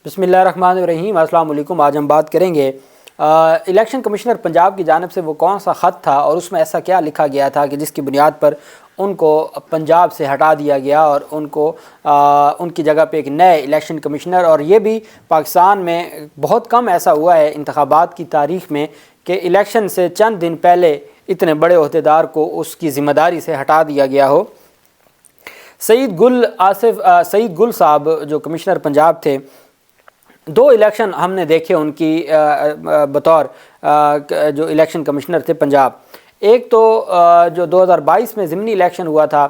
بسم اللہ الرحمن الرحیم۔ السلام علیکم۔ آج ہم بات کریں گے الیکشن کمشنر پنجاب کی جانب سے وہ کون سا خط تھا اور اس میں ایسا کیا لکھا گیا تھا کہ جس کی بنیاد پر ان کو پنجاب سے ہٹا دیا گیا اور ان کی جگہ پہ ایک نئے الیکشن کمشنر، اور یہ بھی پاکستان میں بہت کم ایسا ہوا ہے انتخابات کی تاریخ میں کہ الیکشن سے چند دن پہلے اتنے بڑے عہدیدار کو اس کی ذمہ داری سے ہٹا دیا گیا ہو۔ سعید گل صاحب جو کمشنر پنجاب تھے، دو الیکشن ہم نے دیکھے ان کی بطور جو الیکشن کمشنر تھے پنجاب۔ ایک تو جو 2022 میں ضمنی الیکشن ہوا تھا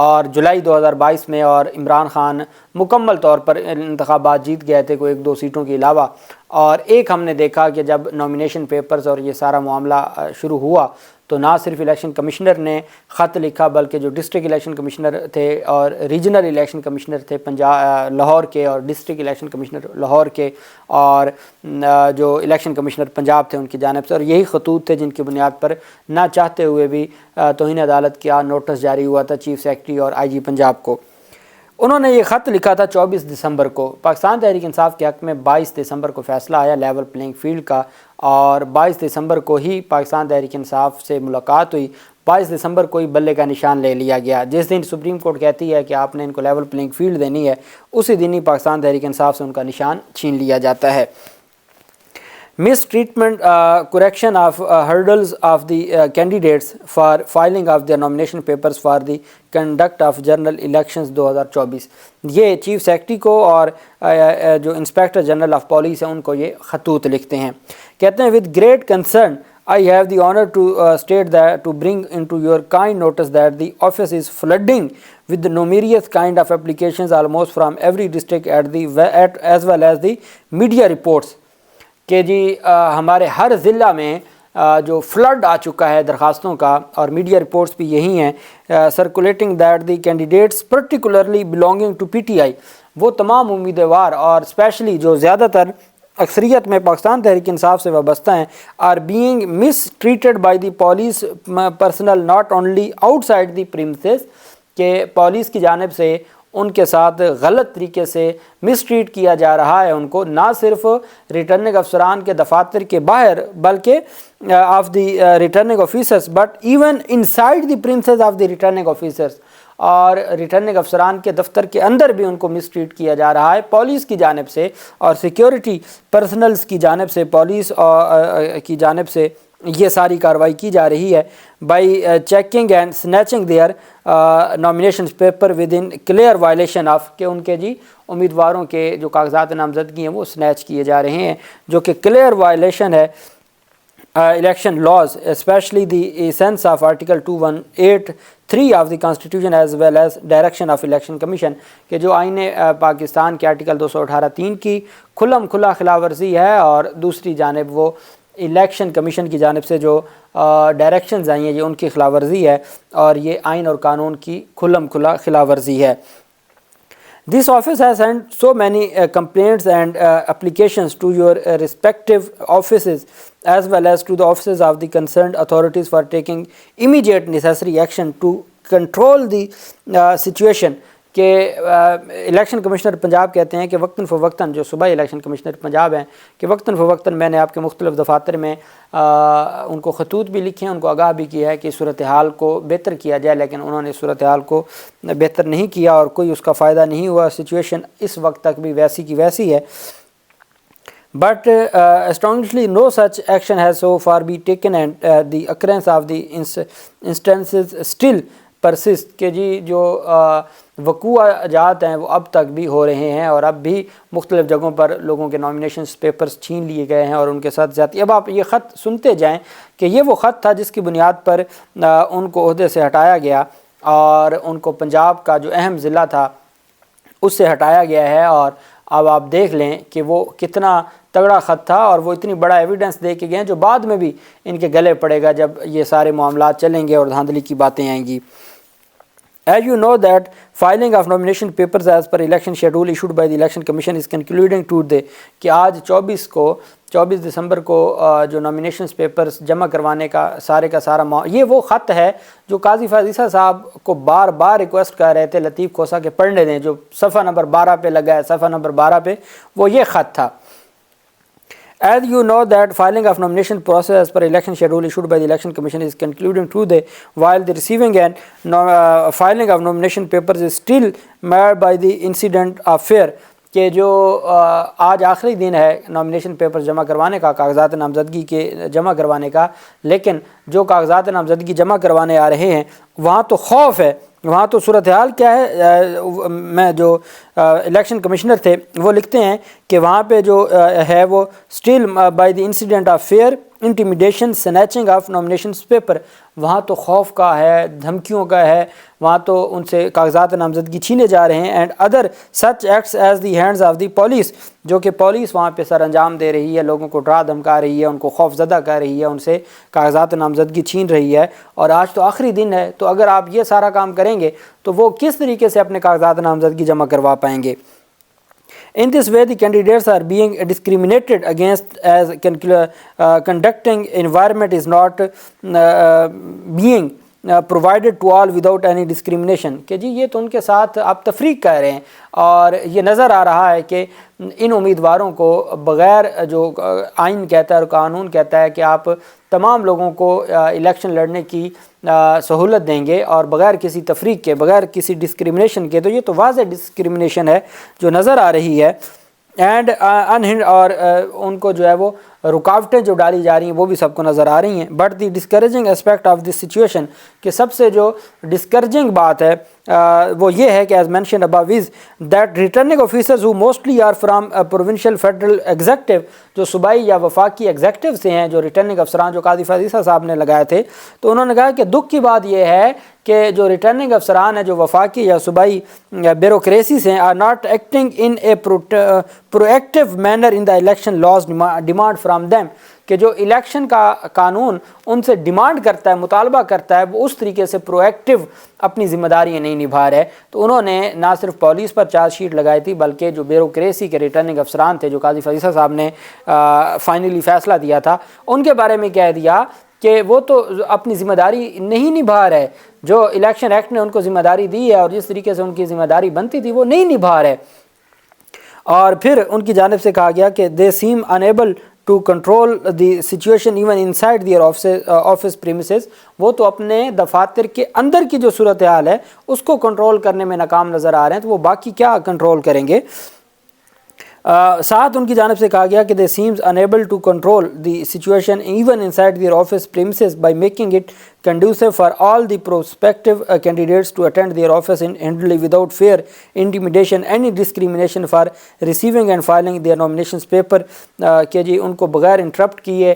اور جولائی 2022 میں، اور عمران خان مکمل طور پر انتخابات جیت گئے تھے کوئی ایک دو سیٹوں کے علاوہ۔ اور ایک ہم نے دیکھا کہ جب نامینیشن پیپرز اور یہ سارا معاملہ شروع ہوا تو نہ صرف الیکشن کمشنر نے خط لکھا بلکہ جو ڈسٹرکٹ الیکشن کمشنر تھے اور ریجنل الیکشن کمشنر تھے لاہور کے، اور ڈسٹرکٹ الیکشن کمشنر لاہور کے، اور جو الیکشن کمشنر پنجاب تھے ان کی جانب سے، اور یہی خطوط تھے جن کی بنیاد پر نہ چاہتے ہوئے بھی توہین عدالت کا نوٹس جاری ہوا تھا چیف سیکرٹری اور آئی جی پنجاب کو۔ انہوں نے یہ خط لکھا تھا 24 دسمبر کو۔ پاکستان تحریک انصاف کے حق میں 22 دسمبر کو فیصلہ آیا لیول پلینگ فیلڈ کا، اور 22 دسمبر کو ہی پاکستان تحریک انصاف سے ملاقات ہوئی۔ 22 دسمبر کو ہی بلے کا نشان لے لیا گیا۔ جس دن سپریم کورٹ کہتی ہے کہ آپ نے ان کو لیول پلینگ فیلڈ دینی ہے، اسی دن ہی پاکستان تحریک انصاف سے ان کا نشان چھین لیا جاتا ہے۔ Mistreatment correction of hurdles of the candidates for filing of their nomination papers for the conduct of general elections 2024، یہ چیف سیکرٹری کو اور جو انسپیکٹر جنرل آف پولیس ہیں ان کو یہ خطوط لکھتے ہیں۔ کہتے ہیں with great concern I have the honor to state that to bring into your kind notice that the office is flooding with the numerous kind of applications almost from every district as well as the media reports، کہ جی ہمارے ہر ضلع میں جو flood آ چکا ہے درخواستوں کا، اور میڈیا رپورٹس بھی یہی ہیں۔ circulating that the candidates particularly belonging to PTI، وہ تمام امیدوار اور اسپیشلی جو زیادہ تر اکثریت میں پاکستان تحریک انصاف سے وابستہ ہیں، are being mistreated by the police personnel not only outside the premises, کہ پولیس کی جانب سے ان کے ساتھ غلط طریقے سے مس ٹریٹ کیا جا رہا ہے ان کو، نہ صرف ریٹرننگ افسران کے دفاتر کے باہر بلکہ of the returning officers, but even in side the premises of the returning officers, اور ریٹرننگ افسران کے دفتر کے اندر بھی ان کو مس ٹریٹ کیا جا رہا ہے پولیس کی جانب سے، اور سیکیورٹی پرسنلز کی جانب سے، پولیس کی جانب سے یہ ساری کارروائی کی جا رہی ہے۔ By checking and snatching their nomination paper with in clear violation of, کہ ان کے جی امیدواروں کے جو کاغذات نامزدگی ہیں وہ سنیچ کیے جا رہے ہیں، جو کہ کلیئر وائلیشن ہے election laws, especially the essence of Article 218(3) of the Constitution as well as direction of Election Commission، کہ جو آئین پاکستان کے آرٹیکل 218(3) کی کھلا خلاف ورزی ہے، اور دوسری جانب وہ الیکشن کمیشن کی جانب سے جو ڈائریکشنز آئی ہیں یہ ان کی خلاف ورزی ہے، اور یہ آئین اور قانون کی کھلا خلاف ورزی ہے۔ This office has sent so many complaints and applications to your respective offices as well as to the offices of the concerned authorities for taking immediate necessary action to control the situation، کہ election commissioner Punjab کہتے ہیں کہ وقتاً فوقتاً جو صوبائی election commissioner Punjab ہیں کہ وقتاً فوقتاً میں نے آپ کے مختلف دفاتر میں ان کو خطوط بھی لکھے ہیں، ان کو آگاہ بھی کیا ہے کہ صورتحال کو بہتر کیا جائے، لیکن انہوں نے صورتحال کو بہتر نہیں کیا اور کوئی اس کا فائدہ نہیں ہوا۔ سچویشن اس وقت تک بھی ویسی کی ویسی ہے۔ But astonishingly no such action has so far been taken and the occurrence of the instances still persist، کہ جی جو وقوعات ہیں وہ اب تک بھی ہو رہے ہیں، اور اب بھی مختلف جگہوں پر لوگوں کے نامینیشنز پیپرز چھین لیے گئے ہیں اور ان کے ساتھ زیادتی۔ اب آپ یہ خط سنتے جائیں کہ یہ وہ خط تھا جس کی بنیاد پر ان کو عہدے سے ہٹایا گیا، اور ان کو پنجاب کا جو اہم ضلع تھا اس سے ہٹایا گیا ہے۔ اور اب آپ دیکھ لیں کہ وہ کتنا تگڑا خط تھا، اور وہ اتنی بڑا ایویڈنس دے کے گئے ہیں جو بعد میں بھی ان کے گلے پڑے گا جب یہ سارے معاملات چلیں گے اور دھاندلی کی باتیں آئیں گی۔ As you know that filing of nomination papers as per election schedule issued by the Election Commission is concluding today، کہ آج 24 کو 24 دسمبر کو جو نامینیشنز پیپرز جمع کروانے کا سارا یہ وہ خط ہے جو قاضی فاضل صاحب کو بار بار ریکویسٹ کر رہے تھے لطیف کھوسا کے پڑھنے دیں، جو صفحہ نمبر 12 پہ لگا ہے، صفحہ نمبر 12 پہ وہ یہ خط تھا. As you know that filing of nomination process as per election schedule issued by the Election Commission is concluding today, while the receiving and filing of nomination papers is still marred by the incident of fear. کہ جو آج آخری دن ہے nomination paper جمع کروانے کا، کاغذات نامزدگی کے جمع کروانے کا، لیکن جو کاغذات نامزدگی جمع کروانے آ رہے ہیں وہاں تو خوف ہے، وہاں تو صورتحال کیا ہے. میں جو الیکشن کمشنر تھے وہ لکھتے ہیں کہ وہاں پہ جو ہے وہ still by the incident of fear intimidation snatching of nominations paper, وہاں تو خوف کا ہے، دھمکیوں کا ہے، وہاں تو ان سے کاغذات نامزدگی چھینے جا رہے ہیں. And other such acts as the hands of the police, جو کہ پولیس وہاں پہ سر انجام دے رہی ہے، لوگوں کو ڈرا دھمکا رہی ہے، ان کو خوف زدہ کر رہی ہے، ان سے کاغذات نامزدگی چھین رہی ہے. اور آج تو آخری دن ہے، تو اگر آپ یہ سارا کام کریں گے تو وہ کس طریقے سے اپنے کاغذات نامزدگی جمع کروا پائیں گے. In this way, the candidates are being discriminated against as conducting environment is not being provided to all without any discrimination. کہ جی یہ تو ان کے ساتھ آپ تفریق کر رہے ہیں، اور یہ نظر آ رہا ہے کہ ان امیدواروں کو بغیر، جو آئین کہتا ہے اور قانون کہتا ہے کہ آپ تمام لوگوں کو الیکشن لڑنے کی سہولت دیں گے اور بغیر کسی تفریق کے، بغیر کسی ڈسکریمنیشن کے، تو یہ تو واضح ڈسکریمنیشن ہے جو نظر آ رہی ہے. اینڈ اور ان کو جو ہے وہ رکاوٹیں جو ڈالی جا رہی ہیں وہ بھی سب کو نظر آ رہی ہیں. But the discouraging aspect of this situation, کہ سب سے جو ڈسکریجنگ بات ہے وہ یہ ہے کہ as mentioned above is that returning officers who mostly are from provincial federal executive, جو صوبائی یا وفاقی ایگزیکٹو سے ہیں، جو ریٹرننگ افسران جو قاضی فاضل صاحب نے لگائے تھے، تو انہوں نے کہا کہ دکھ کی بات یہ ہے کہ جو ریٹرننگ افسران ہیں جو وفاقی یا صوبائی بیوروکریسی سے are not acting in a proactive manner in the election laws demand from them, کہ جو الیکشن کا قانون ان سے ڈیمانڈ کرتا ہے، مطالبہ کرتا ہے، وہ اس طریقے سے پرو ایکٹیو اپنی ذمہ داریاں نہیں نبھا رہے. تو انہوں نے نہ صرف پولیس پر چارج شیٹ لگائی تھی، بلکہ جو بیوروکریسی کے ریٹرننگ افسران تھے جو قاضی فاضل صاحب نے فائنلی فیصلہ دیا تھا، ان کے بارے میں کہہ دیا کہ وہ تو اپنی ذمہ داری نہیں نبھا رہے، جو الیکشن ایکٹ نے ان کو ذمہ داری دی ہے اور جس طریقے سے ان کی ذمہ داری بنتی تھی وہ نہیں نبھا رہے. اور پھر ان کی جانب سے کہا گیا کہ they seem unable to control the situation even inside their office premises, وہ تو اپنے دفاتر کے اندر کی جو صورتحال ہے اس کو کنٹرول کرنے میں ناکام نظر آ رہے ہیں، تو وہ باقی کیا کنٹرول کریں گے. ساتھ ان کی جانب سے کہا گیا کہ they seems unable to control the situation even inside their office premises by making it conducive for all the prospective candidates to attend their office in handily without fear, intimidation, any discrimination for receiving and filing their nominations paper. کہ جی ان کو بغیر interrupt کیے،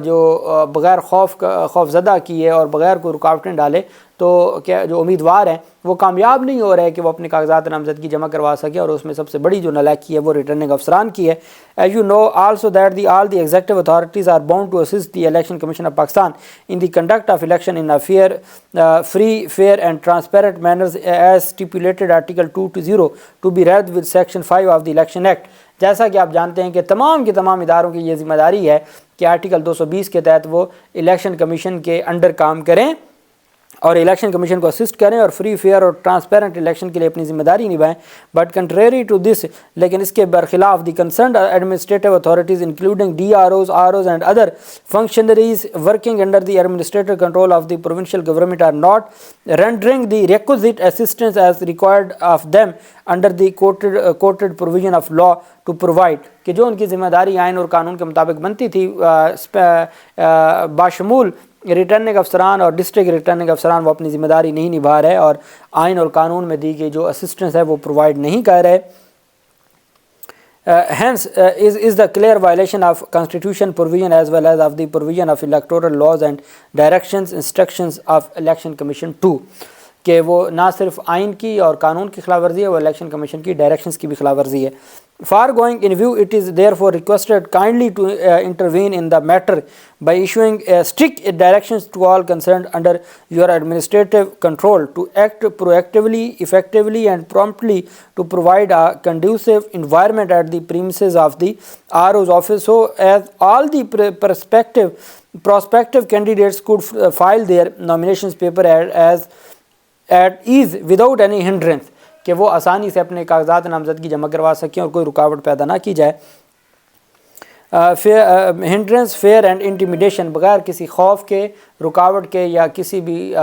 جو بغیر خوف زدہ کیے اور بغیر کوئی رکاوٹیں ڈالے، تو کیا جو امیدوار ہیں وہ کامیاب نہیں ہو رہے کہ وہ اپنے کاغذات نامزدگی جمع کروا سکے. اور اس میں سب سے بڑی جو نالاکی ہے وہ ریٹرننگ افسران کی ہے. As you know also that all the executive authorities are bound to assist the Election Commission of Pakistan in the conduct of election in a free, fair and transparent manners as stipulated Article 220 to be read with Section 5 of the Election Act. جیسا کہ آپ جانتے ہیں کہ تمام کے تمام اداروں کی یہ ذمہ داری ہے کہ آرٹیکل 220 کے تحت وہ الیکشن کمیشن کے انڈر کام کریں اور الیکشن کمیشن کو اسسٹ کریں اور فری، فیئر اور ٹرانسپیرنٹ الیکشن کے لیے اپنی ذمہ داری نبھائیں. بٹ کنٹریری ٹو دس، لیکن اس کے برخلاف the concerned administrative authorities including D R Os and other functionaries working under the administrative control of the provincial government are not rendering the requisite assistance as required of them under the quoted provision of law to provide, کہ جو ان کی ذمہ داری آئین اور قانون کے مطابق بنتی تھی باشمول ریٹرننگ افسران اور ڈسٹرکٹ ریٹرننگ افسران، وہ اپنی ذمہ داری نہیں نبھا رہے اور آئین اور قانون میں دی گئی جو اسسٹنس ہے وہ پرووائڈ نہیں کر رہے. hence is the clear violation of constitution provision as well as of the provision of electoral laws and directions instructions of election commission 2. کہ وہ نہ صرف آئین کی اور قانون کی خلاف ورزی ہے، وہ الیکشن کمیشن کی ڈائریکشنز کی بھی خلاف ورزی ہے۔ Foregoing in view it is therefore requested kindly to intervene in the matter by issuing strict directions to all concerned under your administrative control to act proactively effectively and promptly to provide a conducive environment at the premises of the RO's office so as all the prospective candidates could file their nominations paper at ease without any hindrance، کہ وہ آسانی سے اپنے کاغذات نامزدگی جمع کروا سکیں اور کوئی رکاوٹ پیدا نہ کی جائے۔ ہنڈرنس فیئر اینڈ انٹیمیڈیشن، بغیر کسی خوف کے، رکاوٹ کے یا کسی بھی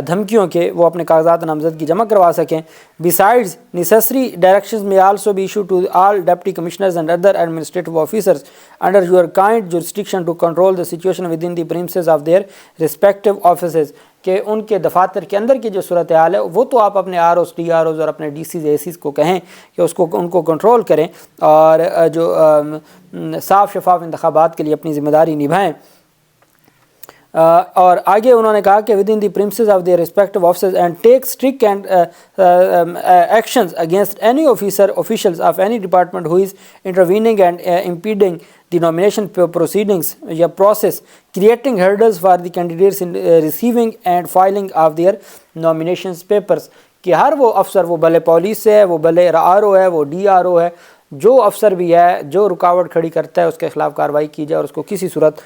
دھمکیوں کے وہ اپنے کاغذات نامزدگی جمع کروا سکیں۔ Besides, necessary directions may also be issued to all deputy commissioners and other administrative officers under your kind jurisdiction to control the situation within the premises of their respective offices، کہ ان کے دفاتر کے اندر کی جو صورتحال ہے وہ تو آپ اپنے ROs DROs اور اپنے DCs ACs کو کہیں کہ ان کو کنٹرول کریں اور جو صاف شفاف انتخابات کے لیے اپنی ذمہ داری نبھائیں۔ اور آگے انہوں نے کہا کہ within the premises of their respective offices and take strict and actions against any officials of any department who is intervening and impeding the nomination proceedings یا process, creating hurdles for the candidates in receiving and filing of their nominations papers، کہ ہر وہ افسر، وہ بھلے police سے ہے، وہ بھلے RO ہے، وہ DRO ہے، جو افسر بھی ہے جو رکاوٹ کھڑی کرتا ہے اس کے خلاف کارروائی کی جائے اور اس کو کسی صورت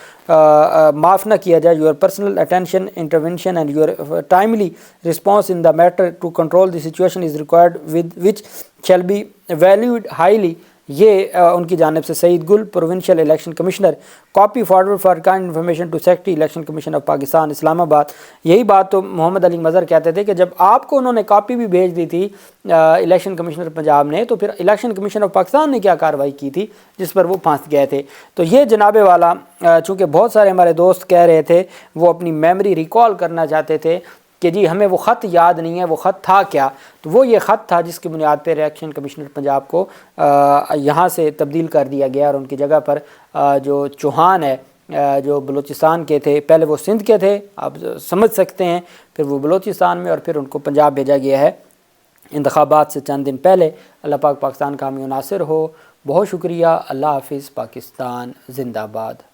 معاف نہ کیا جائے۔ Your personal attention, intervention and your timely response in the matter to control the situation is required with which shall be valued highly. یہ ان کی جانب سے Saeed Gul, provincial election commissioner, copy forwarded for kind information to secretary election commission of Pakistan, Islamabad. یہی بات تو محمد علی مظہر کہتے تھے کہ جب آپ کو انہوں نے کاپی بھی بھیج دی تھی الیکشن کمشنر پنجاب نے، تو پھر الیکشن کمیشن آف پاکستان نے کیا کارروائی کی تھی جس پر وہ پھنس گئے تھے۔ تو یہ جناب والا، چونکہ بہت سارے ہمارے دوست کہہ رہے تھے، وہ اپنی میموری ریکال کرنا چاہتے تھے کہ جی ہمیں وہ خط یاد نہیں ہے، وہ خط تھا کیا؟ تو وہ یہ خط تھا جس کی بنیاد پہ الیکشن کمشنر پنجاب کو یہاں سے تبدیل کر دیا گیا اور ان کی جگہ پر جو چوہان ہے جو بلوچستان کے تھے، پہلے وہ سندھ کے تھے، آپ سمجھ سکتے ہیں، پھر وہ بلوچستان میں، اور پھر ان کو پنجاب بھیجا گیا ہے انتخابات سے چند دن پہلے۔ اللہ پاک پاکستان کا حامی و ناصر ہو۔ بہت شکریہ۔ اللہ حافظ۔ پاکستان زندہ باد۔